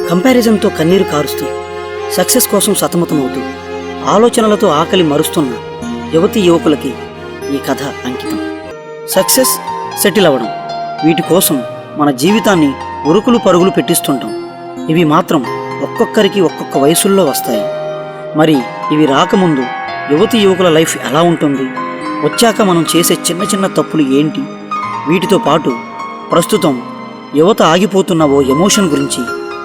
కంపారిజన్తో కన్నీరు కారుస్తూ సక్సెస్ కోసం సతమతమవుతూ ఆలోచనలతో ఆకలి మరుస్తున్న యువతీ యువకులకి ఈ కథ అంకితం. సక్సెస్, సెటిల్ అవ్వడం, వీటి కోసం మన జీవితాన్ని ఉరుకులు పరుగులు పెట్టిస్తుంటాం. ఇవి మాత్రం ఒక్కొక్కరికి ఒక్కొక్క వయసుల్లో వస్తాయి. మరి ఇవి రాకముందు యువతీ యువకుల లైఫ్ ఎలా ఉంటుంది, వచ్చాక మనం చేసే చిన్న చిన్న తప్పులు ఏంటి, వీటితో పాటు ప్రస్తుతం యువత ఆగిపోతున్న ఓ ఎమోషన్ గురించి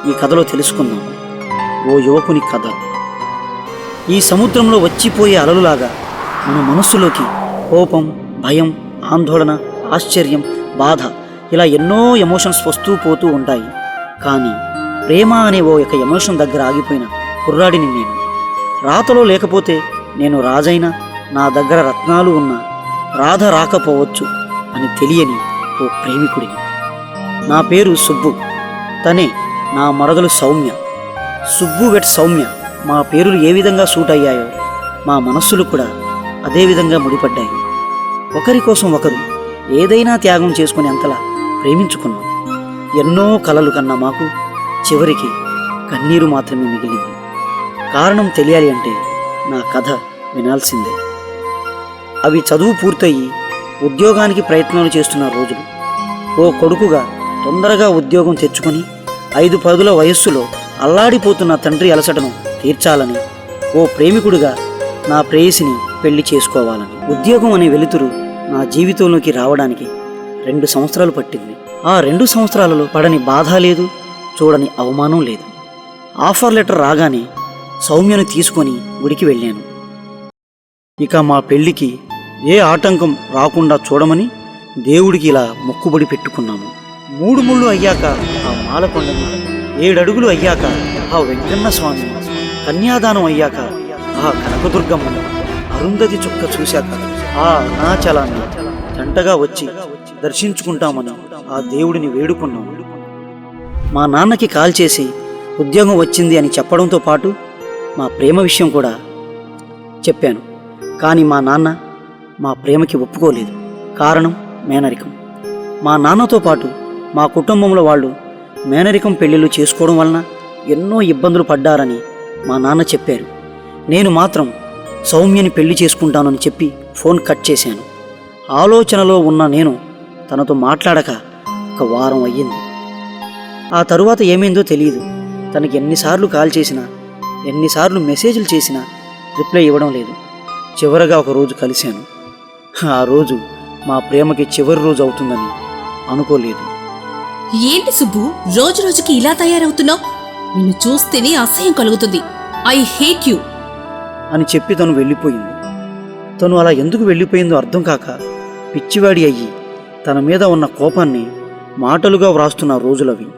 ఈ కథలో తెలుసుకుందాం. ఓ యువకుని కథ. ఈ సముద్రంలో వచ్చిపోయే అలలులాగా మన మనస్సులోకి కోపం, భయం, ఆందోళన, ఆశ్చర్యం, బాధ ఇలా ఎన్నో ఎమోషన్స్ వస్తూ పోతూ ఉంటాయి. కానీ ప్రేమ అనే ఓ యొక్క ఎమోషన్ దగ్గర ఆగిపోయిన కుర్రాడిని నేను. రాతలో లేకపోతే నేను రాజైనా, నా దగ్గర రత్నాలు ఉన్నా రాధ రాకపోవచ్చు అని తెలియని ఓ ప్రేమికుడిని. నా పేరు సుబ్బు, తనే నా మరదలు సౌమ్య. సుబ్బు వెట్ సౌమ్య మా పేరులు ఏ విధంగా సూట్ అయ్యాయో మా మనస్సులు కూడా అదే విధంగా ముడిపడ్డాయి. ఒకరి కోసం ఒకరు ఏదైనా త్యాగం చేసుకుని అంతలా ప్రేమించుకున్నాం. ఎన్నో కలలు కన్నా మాకు చివరికి కన్నీరు మాత్రమే మిగిలింది. కారణం తెలియాలి అంటే నా కథ వినాల్సిందే. అవి చదువు పూర్తయి ఉద్యోగానికి ప్రయత్నాలు చేస్తున్న రోజులు. ఓ కొడుకుగా తొందరగా ఉద్యోగం తెచ్చుకొని 5-10 వయస్సులో అల్లాడిపోతున్న తండ్రి అలసటను తీర్చాలని, ఓ ప్రేమికుడిగా నా ప్రేయసిని పెళ్లి చేసుకోవాలని. ఉద్యోగం అనే వెలుతురు నా జీవితంలోకి రావడానికి 2 సంవత్సరాలు పట్టింది. ఆ 2 సంవత్సరాలలో పడని బాధ లేదు, చూడని అవమానం లేదు. ఆఫర్ లెటర్ రాగానే సౌమ్యను తీసుకొని గుడికి వెళ్ళాను. ఇక మా పెళ్లికి ఏ ఆటంకం రాకుండా చూడమని దేవుడికి ఇలా మొక్కుబడి పెట్టుకున్నాము. 3 ముళ్ళు అయ్యాక ఆ మాలకొండని, 7 అడుగులు అయ్యాక ఆ వెంకన్న స్వామి, కన్యాదానం అయ్యాక ఆ కనకదుర్గమ్మను, అరుంధతి చుక్క చూశాక ఆ అరుణాచలాన్ని జంటగా వచ్చి దర్శించుకుంటామని ఆ దేవుడిని వేడుకున్నాం. మా నాన్నకి కాల్ చేసి ఉద్యోగం వచ్చింది అని చెప్పడంతో పాటు మా ప్రేమ విషయం కూడా చెప్పాను. కానీ మా నాన్న మా ప్రేమకి ఒప్పుకోలేదు. కారణం మేనరికం. మా నాన్నతో పాటు మా కుటుంబంలో వాళ్ళు మేనరికం పెళ్ళిళ్ళు చేసుకోవడం వలన ఎన్నో ఇబ్బందులు పడ్డారని మా నాన్న చెప్పారు. నేను మాత్రం సౌమ్యని పెళ్లి చేసుకుంటానని చెప్పి ఫోన్ కట్ చేశాను. ఆలోచనలో ఉన్న నేను తనతో మాట్లాడక 1 వారం అయ్యింది. ఆ తరువాత ఏమైందో తెలియదు. తనకి ఎన్నిసార్లు కాల్ చేసినా, ఎన్నిసార్లు మెసేజ్లు చేసినా రిప్లై ఇవ్వడం లేదు. చివరగా ఒక రోజు కలిశాను. ఆ రోజు మా ప్రేమకి చివరి రోజు అవుతుందని అనుకోలేదు. ఏంటి సుబ్బు, రోజు రోజుకి ఇలా తయారవుతున్నావు? నిన్ను చూస్తేనే అసహ్యం కలుగుతుంది. ఐ హేట్ యు అని చెప్పి తను వెళ్ళిపోయింది. తను అలా ఎందుకు వెళ్ళిపోయిందో అర్థం కాక పిచ్చివాడి అయ్యి తన మీద ఉన్న కోపాన్ని మాటలుగా వ్రాస్తున్న రోజులవి.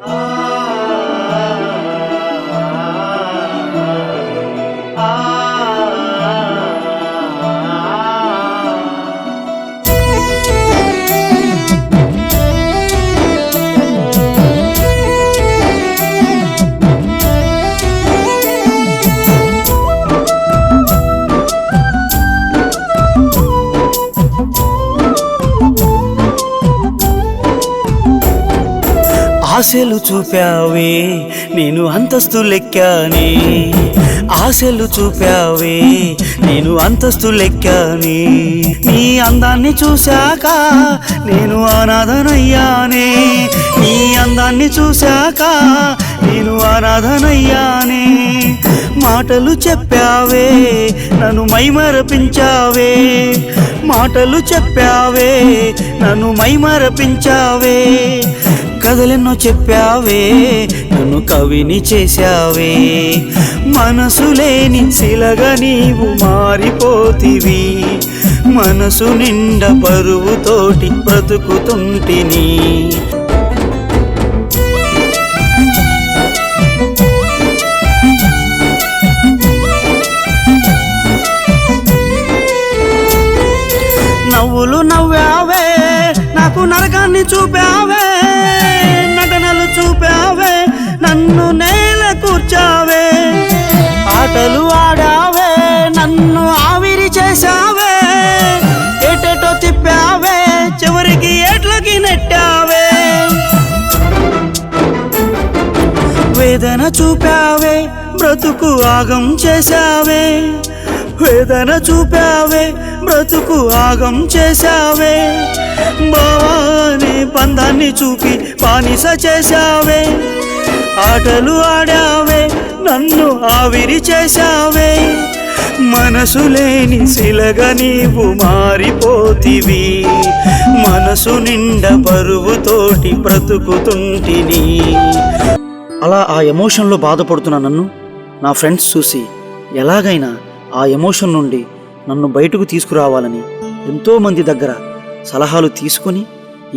ఆశలు చూపావే నేను అంతస్తు లెక్కానే, ఆశలు చూపావే నేను అంతస్తు లెక్కానే, నీ అందాన్ని చూశాక నేను అనాథనయ్యానే, నీ అందాన్ని చూశాక నేను అనాథనయ్యానే. మాటలు చెప్పావే నన్ను మైమరపించావే, మాటలు చెప్పావే నన్ను మైమరపించావే, కథలెన్నో చెప్పావే నన్ను కవిని చేశావే. మనసు లేని శిలగా నీవు మారిపోతివి, మనసు నిండా పరువుతోటి బ్రతుకుతుంటిని. నవ్వులు నవ్వావే నాకు నరకాన్ని చూపావే, నటనలు చూపావే నన్ను నేల కూర్చావే, ఆటలు ఆడావే నన్ను ఆవిరి చేశావే, ఏటేటో తిప్పావే చివరికి ఏట్లకి నెట్టావే. వేదన చూపావే బ్రతుకు ఆగం చేశావే, వేదన చూపావే బ్రతుకు ఆగం చేశావే, బావానే బంధాన్ని చూపి బానిస చేశావే, ఆటలు ఆడావే నన్ను ఆవిరి చేశావే, మనసు లేని శిలగా నీవు మారిపోతివి, మనసు నిండా బరువుతోటి బ్రతుకుతుంటిని. అలా ఆ ఎమోషన్లో బాధపడుతున్న నన్ను నా ఫ్రెండ్స్ చూసి ఎలాగైనా ఆ ఎమోషన్ నుండి నన్ను బయటకు తీసుకురావాలని ఎంతోమంది దగ్గర సలహాలు తీసుకొని,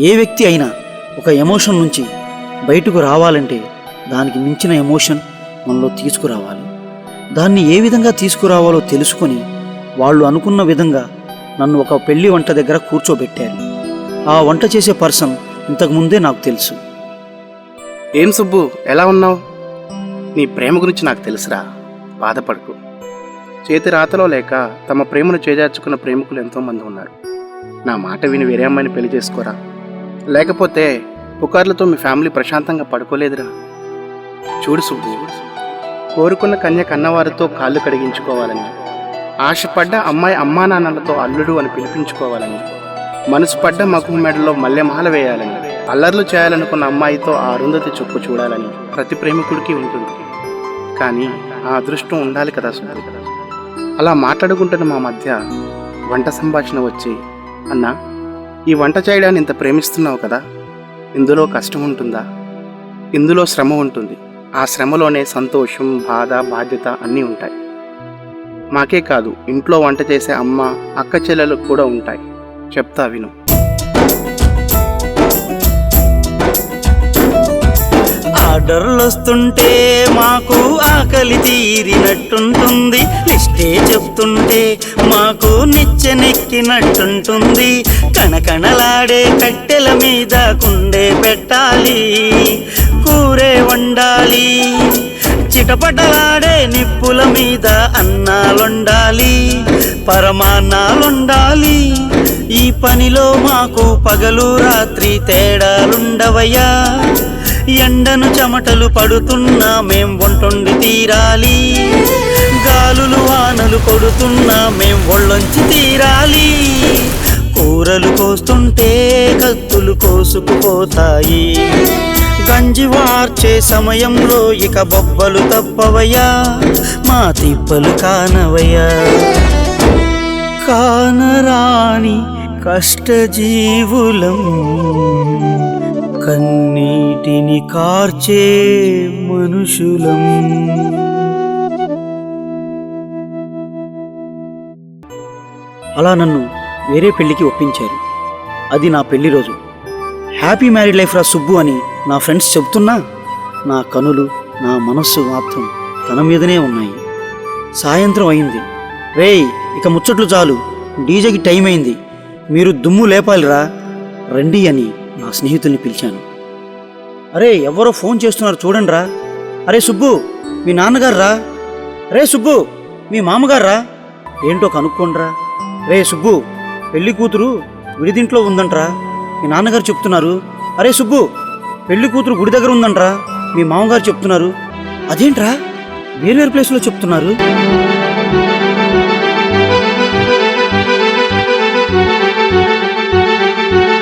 ఏ వ్యక్తి అయినా ఒక ఎమోషన్ నుంచి బయటకు రావాలంటే దానికి మించిన ఎమోషన్ మనలో తీసుకురావాలి. దాన్ని ఏ విధంగా తీసుకురావాలో తెలుసుకొని వాళ్ళు అనుకున్న విధంగా నన్ను ఒక పెళ్లి వంట దగ్గర కూర్చోబెట్టారు. ఆ వంట చేసే పర్సన్ ఇంతకుముందే నాకు తెలుసు. ఏం సుబ్బు, ఎలా ఉన్నావు? నీ ప్రేమ గురించి నాకు తెలుసురా, బాధపడకు. చేతి రాతలో లేక తమ ప్రేమను చేజార్చుకున్న ప్రేమికులు ఎంతోమంది ఉన్నారు. నా మాట విని వేరే అమ్మాయిని పెళ్లి చేసుకోరా, లేకపోతే పుకార్లతో మీ ఫ్యామిలీ ప్రశాంతంగా పడుకోలేదురా. చూడు సుబ్బు, కోరుకున్న కన్య కన్నవారితో కాళ్ళు కడిగించుకోవాలని, ఆశపడ్డ అమ్మాయి అమ్మా నాన్నలతో అల్లుడు అని పిలిపించుకోవాలని, మనసు పడ్డ మగువ మెడలో మల్లెమాల వేయాలని, అల్లర్లు చేయాలనుకున్న అమ్మాయితో ఆ అరుంధతి చొప్పు చూడాలని ప్రతి ప్రేమికుడికి ఉంటుంది. కానీ ఆ అదృష్టం ఉండాలి కదా సుబ్బు. అలా మాట్లాడుకుంటున్న మా మధ్య వంట సంభాషణ వచ్చి, అన్నా, ఈ వంట చేయడాన్ని ఇంత ప్రేమిస్తున్నావు కదా, ఇందులో కష్టం ఉంటుందా? ఇందులో శ్రమ ఉంటుంది. ఆ శ్రమలోనే సంతోషం, బాధ, బాధ్యత అన్నీ ఉంటాయి. మాకే కాదు, ఇంట్లో వంట చేసే అమ్మ, అక్క చెల్లెలకు కూడా ఉంటాయి. చెప్తా విను. ఆర్డర్లు వస్తుంటే మాకు ఆకలి తీరినట్టుంటుంది, లిస్టే చెప్తుంటే మాకు నిచ్చెనెక్కినట్టుంటుంది, కణకణలాడే కట్టెల మీద కుండే పెట్టాలి, కూరే వండాలి, చిటపటలాడే నిప్పుల మీద అన్నాలుండాలి, పరమాన్నాలుండాలి. ఈ పనిలో మాకు పగలు రాత్రి తేడాలుండవయ్యా, ఎండను చెమటలు పడుతున్నా మేం వంటొండి తీరాలి, గాలులు వానలు కొడుతున్నా మేం ఒళ్ళొంచి తీరాలి, కూరలు కోస్తుంటే కత్తులు కోసుకుపోతాయి, గంజి వార్చే సమయంలో ఇక బొబ్బలు తప్పవయ్యా, మా తిప్పలు కానవయ్యా. కానరాని కష్టజీవులం, కన్నీటిని కార్చే మనుషులం. అలా నన్ను వేరే పెళ్లికి ఒప్పించారు. అది నా పెళ్లి రోజు. హ్యాపీ మ్యారీడ్ లైఫ్ రా సుబ్బు అని నా ఫ్రెండ్స్ చెబుతున్నా నా కనులు, నా మనస్సు మాత్రం తన మీదనే ఉన్నాయి. సాయంత్రం అయింది. రేయ్, ఇక ముచ్చట్లు చాలు, డీజేకి టైం అయింది, మీరు దుమ్ము లేపాలిరా, రండి అని నా స్నేహితుల్ని పిలిచాను. అరే, ఎవరో ఫోన్ చేస్తున్నారు చూడండి రా. అరే సుబ్బు, మీ నాన్నగారు రా. రే సుబ్బు, మీ మామగారు రా. ఏంటో కనుక్కోండిరా. రే సుబ్బు, పెళ్లి కూతురు విడిదింట్లో ఉందంట్రా, మీ నాన్నగారు చెప్తున్నారు. అరే సుబ్బు, పెళ్లి కూతురు గుడి దగ్గర ఉందంట్రా, మీ మామగారు చెప్తున్నారు. అదేంట్రా వేర్వేరు ప్లేస్లో చెప్తున్నారు?